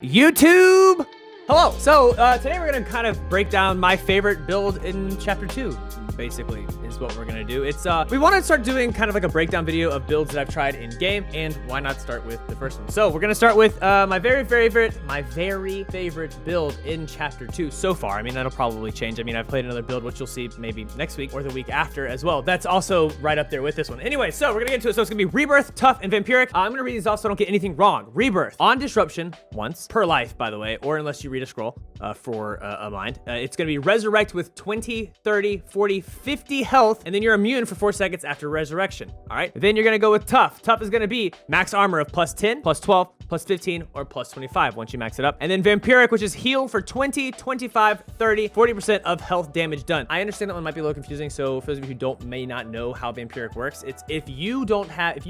YouTube! Hello! So, today we're gonna kind of break down my favorite build in Chapter 2, basically, is what we're gonna do. It's, we want to start doing kind of like a breakdown video of builds that I've tried in-game, and why not start with the first one? So, we're gonna start with, my very favorite build in Chapter 2 so far. I mean, that'll probably change. I mean, I've played another build, which you'll see maybe next week or the week after as well. That's also right up there with this one. Anyway, so we're gonna get into it. So, it's gonna be Rebirth, Tough, and Vampiric. I'm gonna read these off so I don't get anything wrong. Rebirth. On Disruption, once per life, by the way, or unless you read a scroll for a mind. It's going to be Resurrect with 20, 30, 40, 50 health, and then you're immune for 4 seconds after Resurrection. All right? Then you're going to go with Tough. Tough is going to be max armor of plus 10, plus 12, plus 15, or plus 25 once you max it up. And then Vampiric, which is heal for 20, 25, 30, 40% of health damage done. I understand that one might be a little confusing, so for those of you who may not know how Vampiric works, it's if you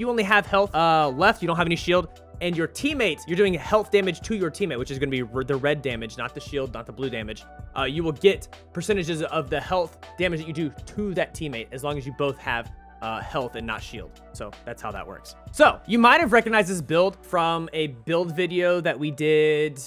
only have health left, you don't have any shield, and your teammate, you're doing health damage to your teammate, which is going to be the red damage, not the shield, not the blue damage. You will get percentages of the health damage that you do to that teammate as long as you both have health and not shield. So that's how that works. So you might have recognized this build from a build video that we did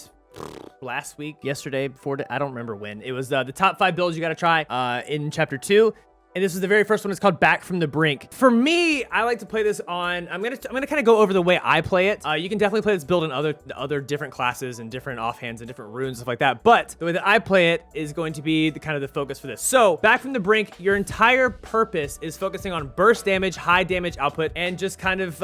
last week, yesterday, I don't remember when. It was the top 5 builds you got to try in Chapter 2. And this is the very first one. It's called Back from the Brink. For me, I like to play this on, I'm gonna kind of go over the way I play it. You can definitely play this build in other different classes and different offhands and different runes, stuff like that. But the way that I play it is going to be the kind of the focus for this. So Back from the Brink, your entire purpose is focusing on burst damage, high damage output, and just kind of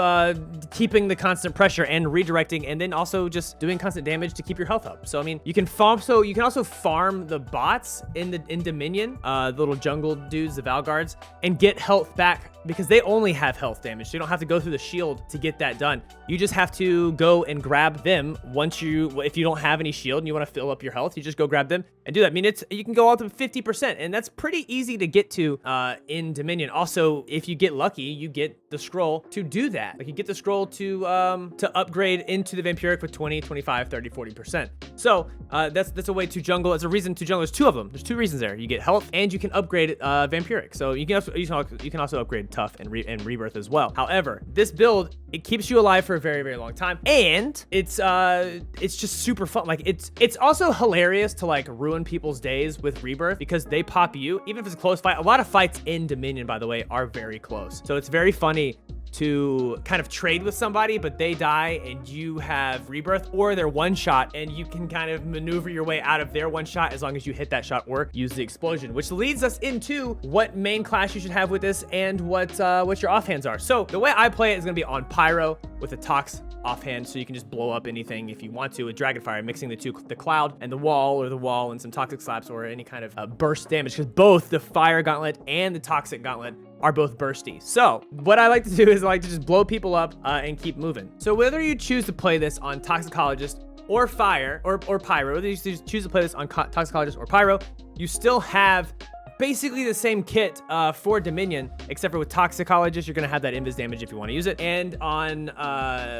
keeping the constant pressure and redirecting, and then also just doing constant damage to keep your health up. So I mean, you can also farm the bots in Dominion, the little jungle dudes, the guards, and get health back because they only have health damage. So you don't have to go through the shield to get that done. You just have to go and grab them if you don't have any shield and you want to fill up your health, you just go grab them and do that. I mean, you can go out to 50%, and that's pretty easy to get to in Dominion. Also, if you get lucky, you get the scroll to do that. Like you get the scroll to upgrade into the Vampiric with 20, 25, 30, 40%. So that's a way to jungle. It's a reason to jungle. There's 2 of them. There's 2 reasons there. You get health and you can upgrade Vampiric. So you can also upgrade Tough and Rebirth as well. However, this build, it keeps you alive for a very, very long time, and it's just super fun. Like it's also hilarious to like ruin people's days with Rebirth because they pop you even if it's a close fight. A lot of fights in Dominion, by the way, are very close, so it's very funny to kind of trade with somebody, but they die and you have Rebirth, or they're one shot and you can kind of maneuver your way out of their one shot as long as you hit that shot or use the explosion, which leads us into what main class you should have with this and what your offhands are. So the way I play it is going to be on Pyro with a Tox offhand, so you can just blow up anything if you want to with Dragonfire, mixing the cloud and the wall, or the wall and some toxic slaps, or any kind of burst damage, because both the fire gauntlet and the toxic gauntlet are both bursty. So what I like to do is I like to just blow people up and keep moving. So whether you choose to play this on Toxicologist or Fire or Pyro, whether you choose to play this on Toxicologist or Pyro, you still have basically the same kit for Dominion, except for with Toxicologist, you're gonna have that invis damage if you want to use it. And on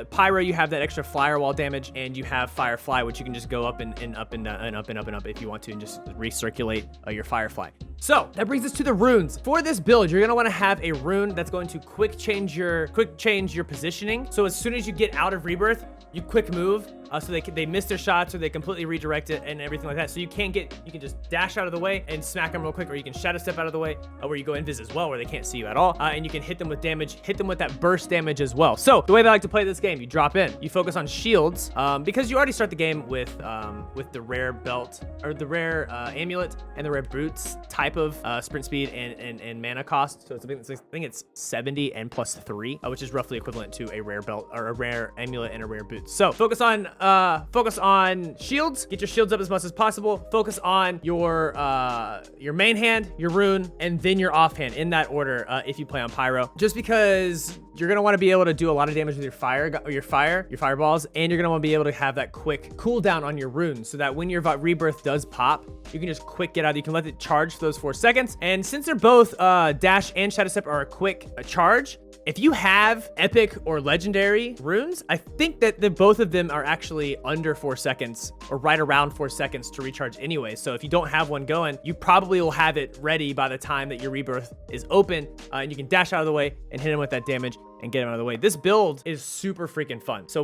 Pyro, you have that extra flyer wall damage, and you have Firefly, which you can just go up and up and down and up and up and up if you want to, and just recirculate your Firefly. So that brings us to the runes. For this build, you're gonna want to have a rune that's going to quick change your positioning. So as soon as you get out of Rebirth, you quick move, so they miss their shots or they completely redirect it and everything like that. So you can just dash out of the way and smack them real quick, or you can shadow step out of the way, where you go invis as well, where they can't see you at all, and you can hit them with damage, hit them with that burst damage as well. So the way that I like to play this game, you drop in, you focus on shields, because you already start the game with the rare belt, or the rare amulet, and the rare boots type of sprint speed and mana cost. So I think it's 70 and plus 3, which is roughly equivalent to a rare belt or a rare amulet and a rare boot. So focus on shields, get your shields up as much as possible. Focus on your main hand, your rune, and then your offhand, in that order if you play on Pyro, just because you're gonna want to be able to do a lot of damage with your fireballs, and you're gonna want to be able to have that quick cooldown on your runes, so that when your Rebirth does pop, you can just quick get out. You can let it charge for those 4 seconds, and since they're both dash and shadow step are a charge, if you have epic or legendary runes, I think that both of them are actually under 4 seconds, or right around 4 seconds to recharge anyway. So if you don't have one going, you probably will have it ready by the time that your Rebirth is open, and you can dash out of the way and hit him with that damage and get him out of the way. This build is super freaking fun. So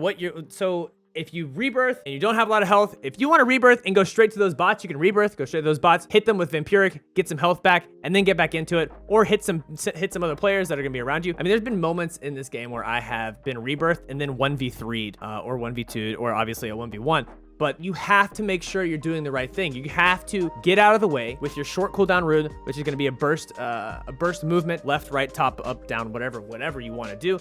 if you rebirth and you don't have a lot of health, if you want to rebirth and go straight to those bots, you can rebirth, go straight to those bots, hit them with Vampiric, get some health back, and then get back into it, or hit some other players that are gonna be around you. I mean, there's been moments in this game where I have been rebirthed and then 1v3'd, or 1v2'd, or obviously a 1v1. But you have to make sure you're doing the right thing. You have to get out of the way with your short cooldown rune, which is going to be a burst movement, left, right, top, up, down, whatever you want to do.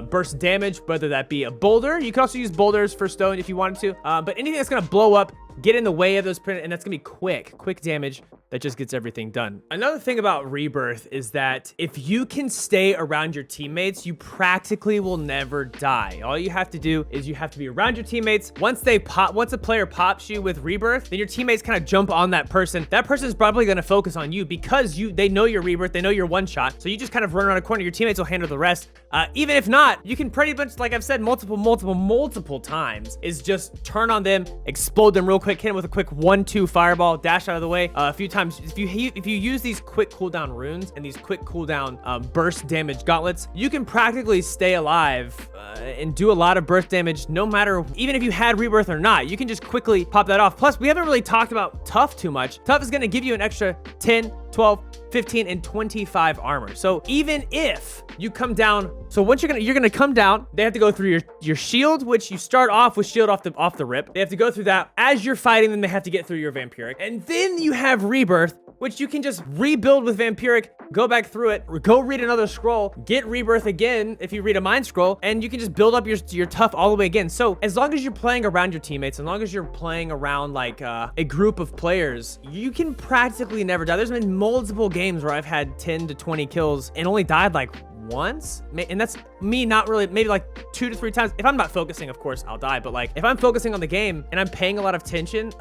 Burst damage, whether that be a boulder. You can also use boulders for stone if you wanted to. But anything that's going to blow up, get in the way of those, and that's going to be quick damage that just gets everything done. Another thing about rebirth is that if you can stay around your teammates, you practically will never die. All you have to do is you have to be around your teammates. Once a player pops you with rebirth, then your teammates kind of jump on that person. That person is probably going to focus on you because they know your rebirth, they know your one shot. So you just kind of run around a corner. Your teammates will handle the rest. Even if not, you can pretty much, like I've said multiple times, is just turn on them, explode them real quick, hit them with a quick 1-2 fireball, dash out of the way a few times. If you use these quick cooldown runes and these quick cooldown burst damage gauntlets, you can practically stay alive and do a lot of burst damage no matter, even if you had rebirth or not. You can just quickly pop that off. Plus, we haven't really talked about tough too much. Tough is going to give you an extra 10, 12, 15, and 25 armor. So even if you come down, so once you're gonna come down, they have to go through your shield, which you start off with shield off the rip. They have to go through that. As you're fighting them, they have to get through your Vampiric. And then you have rebirth, which you can just rebuild with Vampiric, go back through it, go read another scroll, get rebirth again if you read a mind scroll, and you can just build up your tough all the way again. So as long as you're playing around your teammates, as long as you're playing around like a group of players, you can practically never die. There's been multiple games where I've had 10 to 20 kills and only died like once, and that's me not really, maybe like 2 to 3 times. If I'm not focusing, of course I'll die, but like if I'm focusing on the game and I'm paying a lot of attention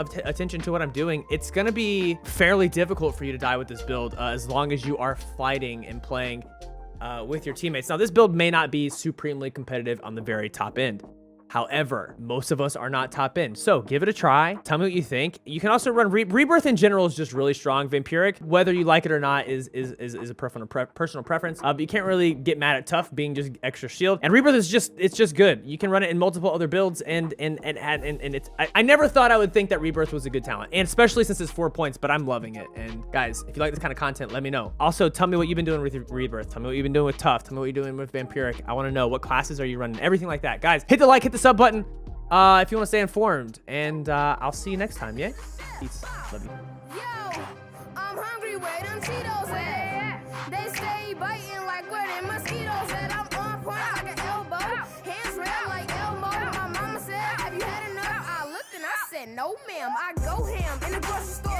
to what I'm doing, it's gonna be fairly difficult for you to die with this build, as long as you are fighting and playing with your teammates. Now, this build may not be supremely competitive on the very top end. However, most of us are not top end, so give it a try. Tell me what you think. You can also run rebirth in general is just really strong. Vampiric, whether you like it or not, is a personal preference. But you can't really get mad at tough being just extra shield. And rebirth is just good. You can run it in multiple other builds, and it's. I never thought I would think that rebirth was a good talent, and especially since it's 4 points. But I'm loving it. And guys, if you like this kind of content, let me know. Also, tell me what you've been doing with rebirth. Tell me what you've been doing with tough. Tell me what you're doing with Vampiric. I want to know what classes are you running. Everything like that, guys. Hit the like, hit the sub button if you want to stay informed, and I'll see you next time. Yeah, peace. Love you. Yo, I'm hungry where them Cheetos at. They stay biting like where them mosquitoes at. I'm on point like an elbow, hands red like Elmo. My mama said, have you had enough? I looked and I said, no ma'am. I go ham in the grocery store.